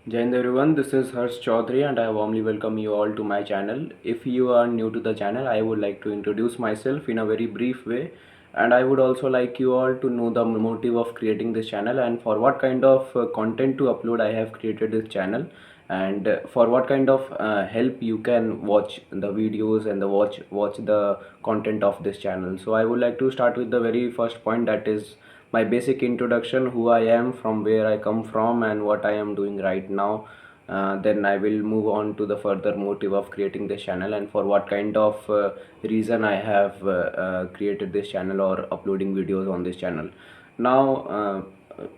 Jai Hind everyone, this is Harsh Chaudhary and I warmly welcome you all to my channel. If you are new to the channel, I would like to introduce myself in a very brief way, and I would also like you all to know the motive of creating this channel and for what kind of content to upload I have created this channel, and for what kind of help you can watch the videos and the watch the content of this channel. So I would like to start with the very first point, that is my basic introduction, who I am, from where I come from, and what I am doing right now. Then I will move on to the further motive of creating this channel and for what kind of reason I have created this channel or uploading videos on this channel. Now,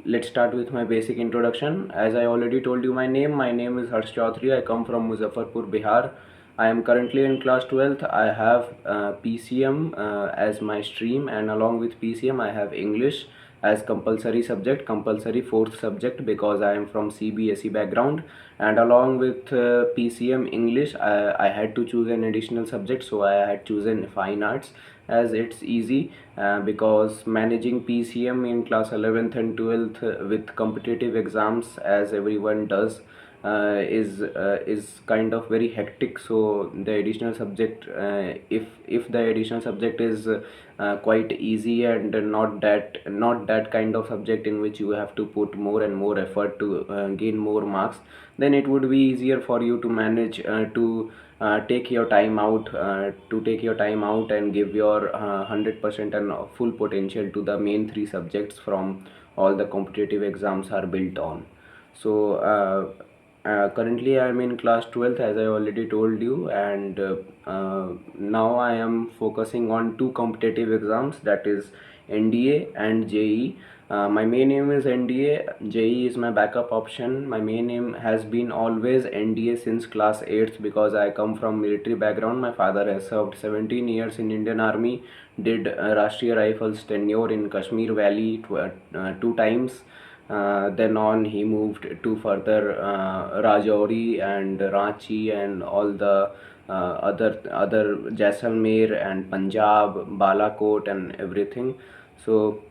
let's start with my basic introduction. As I already told you, my name is Harsh Chaudhary. I come from Muzaffarpur, Bihar. I am currently in class 12th. I have PCM as my stream, and along with PCM I have English as compulsory subject, compulsory fourth subject, because I am from CBSE background. And along with PCM English, I had to choose an additional subject, so I had chosen fine arts, as it's easy because managing PCM in class 11th and 12th with competitive exams, as everyone does, is kind of very hectic. So the additional subject, if the additional subject is quite easy and not that kind of subject in which you have to put more and more effort to gain more marks, then it would be easier for you to manage to take your time out and give your 100% and full potential to the main three subjects from all the competitive exams are built on. So currently I am in class 12th, as I already told you, and now I am focusing on two competitive exams, that is NDA and JEE. My main aim is NDA. JEE is my backup option. My main aim has been always NDA since class 8th, because I come from military background. My father has served 17 years in Indian Army, did Rashtriya Rifles tenure in Kashmir Valley two times. Then on he moved to further Rajouri and Ranchi and all the other Jaisalmer and Punjab, Balakot and everything. So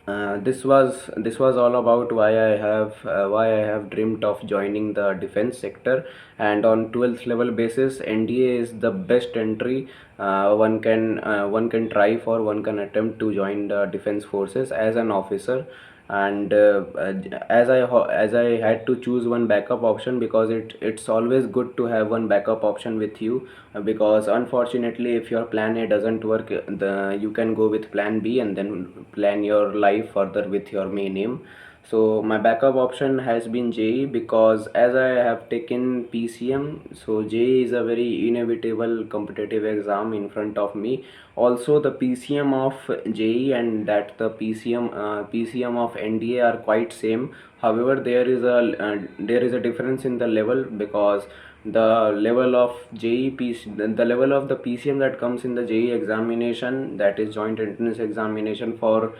this was all about why I have dreamt of joining the defense sector. And on 12th level basis, NDA is the best entry one can try for. One can attempt to join the defense forces as an officer. And as I had to choose one backup option, because it's always good to have one backup option with you, because unfortunately if your plan A doesn't work, you can go with plan B and then plan your life further with your main aim. So my backup option has been JEE, because as I have taken PCM, so JEE is a very inevitable competitive exam in front of me. Also the PCM of JEE and that the PCM of NDA are quite same. However, there is a difference in the level, because the level of the level of the PCM that comes in the JEE examination, that is joint entrance examination for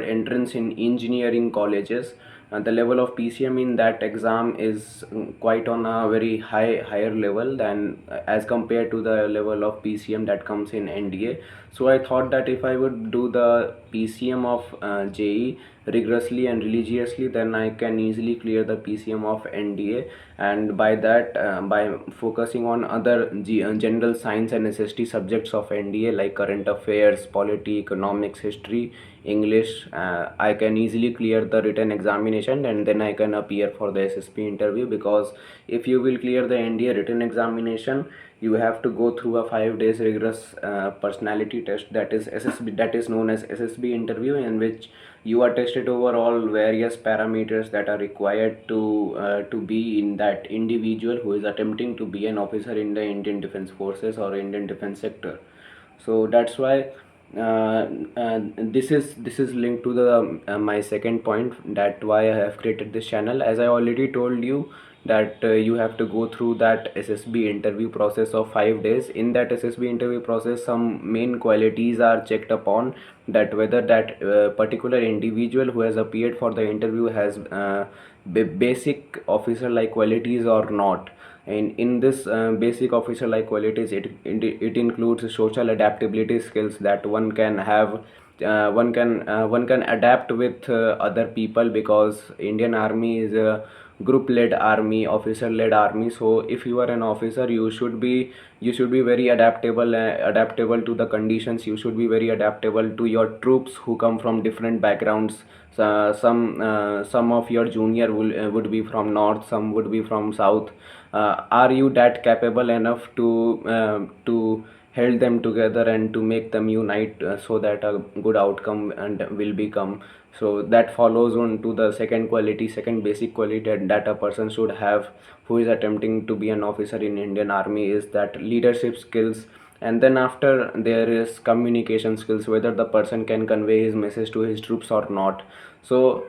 entrance in engineering colleges. The level of PCM in that exam is quite on a very higher level than as compared to the level of PCM that comes in NDA. So I thought that if I would do the PCM of JEE rigorously and religiously, then I can easily clear the PCM of NDA. And by that, by focusing on other general science and SST subjects of NDA, like current affairs, polity, economics, history, English, I can easily clear the written examination, and then I can appear for the SSP interview. Because if you will clear the NDA written examination, you have to go through a 5 days rigorous personality test, that is SSB, that is known as SSB interview, in which you are tested over all various parameters that are required to be in that individual who is attempting to be an officer in the Indian Defence Forces or Indian defense sector. So that's why this is linked to the my second point, that why I have created this channel. As I already told you, that you have to go through that SSB interview process of 5 days. In that SSB interview process, some main qualities are checked upon, that whether that particular individual who has appeared for the interview has basic officer like qualities or not. And in this basic officer like qualities, it includes social adaptability skills, that one can have one can adapt with other people, because Indian Army is a group led army, officer led army. So if you are an officer, you should be very adaptable to the conditions. You should be very adaptable to your troops who come from different backgrounds. Some of your junior would be from north, some would be from south. Are you that capable enough to held them together and to make them unite, so that a good outcome and will become? So that follows on to the second basic quality that a person should have who is attempting to be an officer in Indian Army, is that leadership skills. And then after, there is communication skills, whether the person can convey his message to his troops or not. So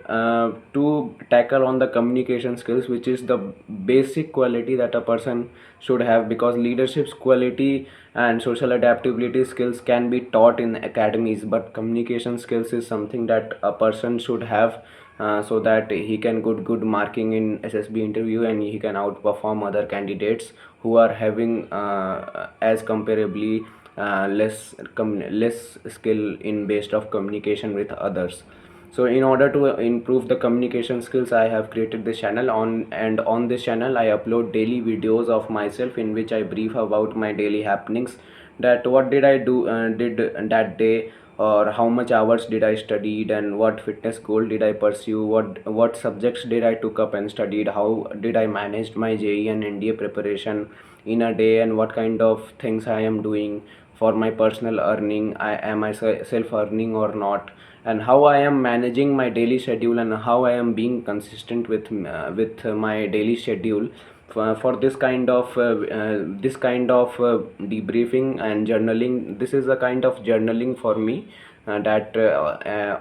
to tackle on the communication skills, which is the basic quality that a person should have, because leadership's quality and social adaptability skills can be taught in academies, but communication skills is something that a person should have, so that he can good marking in SSB interview, and he can outperform other candidates who are having as comparably less skill in based of communication with others. So in order to improve the communication skills, I have created this channel on this channel I upload daily videos of myself, in which I brief about my daily happenings, that what did I do did that day, or how much hours did I studied, and what fitness goal did I pursue, what subjects did I took up and studied, how did I manage my JEE and NDA preparation in a day, and what kind of things I am doing for my personal earning. Am I self earning or not, and how I am managing my daily schedule, and how I am being consistent with my daily schedule. For this kind of debriefing and journaling, this is a kind of journaling for me, that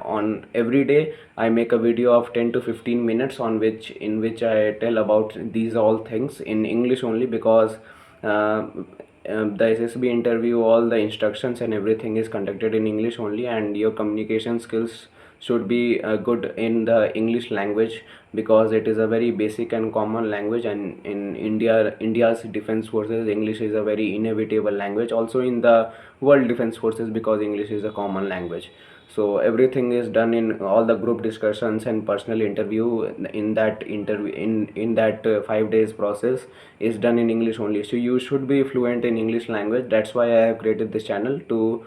on every day I make a video of 10 to 15 minutes, in which I tell about these all things in English only, because the SSB interview, all the instructions and everything is conducted in English only, and your communication skills should be good in the English language, because it is a very basic and common language, and in India's defense forces, English is a very inevitable language, also in the world defense forces, because English is a common language. So everything is done in all the group discussions and personal interview, in that interview in that 5 days process is done in English only. So you should be fluent in English language. That's why I have created this channel, to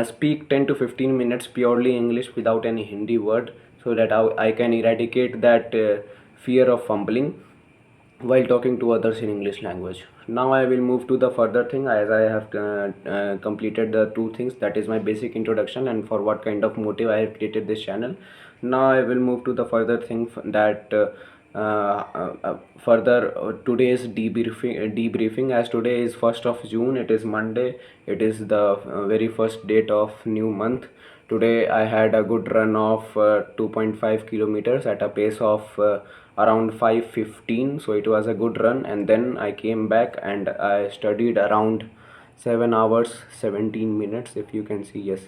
speak 10 to 15 minutes purely English without any Hindi word, so that I can eradicate that fear of fumbling while talking to others in English language. Now I will move to the further thing, as I have completed the two things, that is my basic introduction and for what kind of motive I have created this channel. Now I will move to the further thing, that further today's debriefing, as today is 1st of June, it is Monday, it is the very first date of new month. Today I had a good run of 2.5 kilometers at a pace of around 5:15, so it was a good run. And then I came back and I studied around 7 hours 17 minutes, if you can see, yes.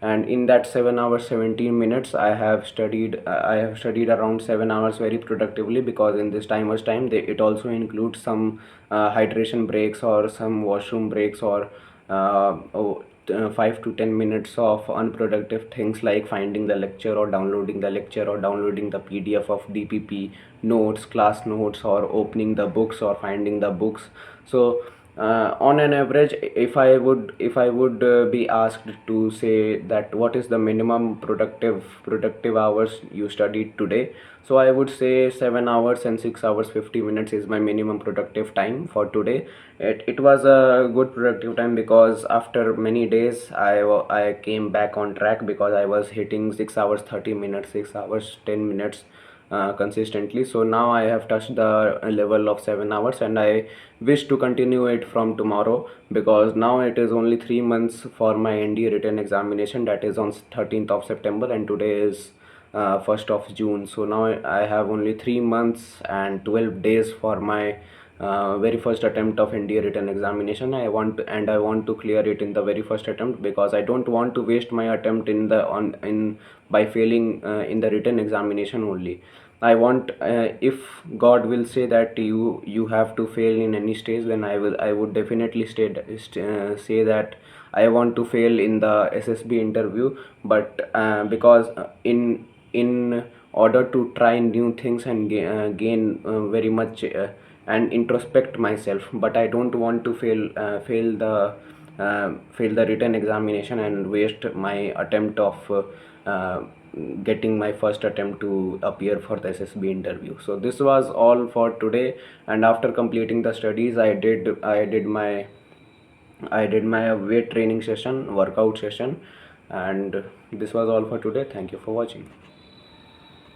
And in that 7 hours 17 minutes, I have studied around 7 hours very productively, because in this timer's time, it also includes some hydration breaks or some washroom breaks, or 5 to 10 minutes of unproductive things, like finding the lecture, or downloading the lecture, or downloading the PDF of DPP notes, class notes, or opening the books, or finding the books. So on an average, if I would be asked to say that what is the minimum productive hours you studied today, so I would say 7 hours and 6 hours 50 minutes is my minimum productive time for today. It was a good productive time, because after many days I came back on track, because I was hitting 6 hours 30 minutes, 6 hours 10 minutes consistently. So now I have touched the level of 7 hours, and I wish to continue it from tomorrow, because now it is only 3 months for my NDA written examination, that is on 13th of September, and today is 1st of June. So now I have only 3 months and 12 days for my very first attempt of NDA written examination. I want to clear it in the very first attempt, because I don't want to waste my attempt by failing in the written examination only. I want, if God will say that you have to fail in any stage, then I would definitely say that I want to fail in the SSB interview, but because in order to try new things and gain very much and introspect myself, but I don't want to fail the written examination and waste my attempt of getting my first attempt to appear for the SSB interview. So this was all for today, and after completing the studies, I did my weight training session, workout session, and this was all for today. Thank you for watching.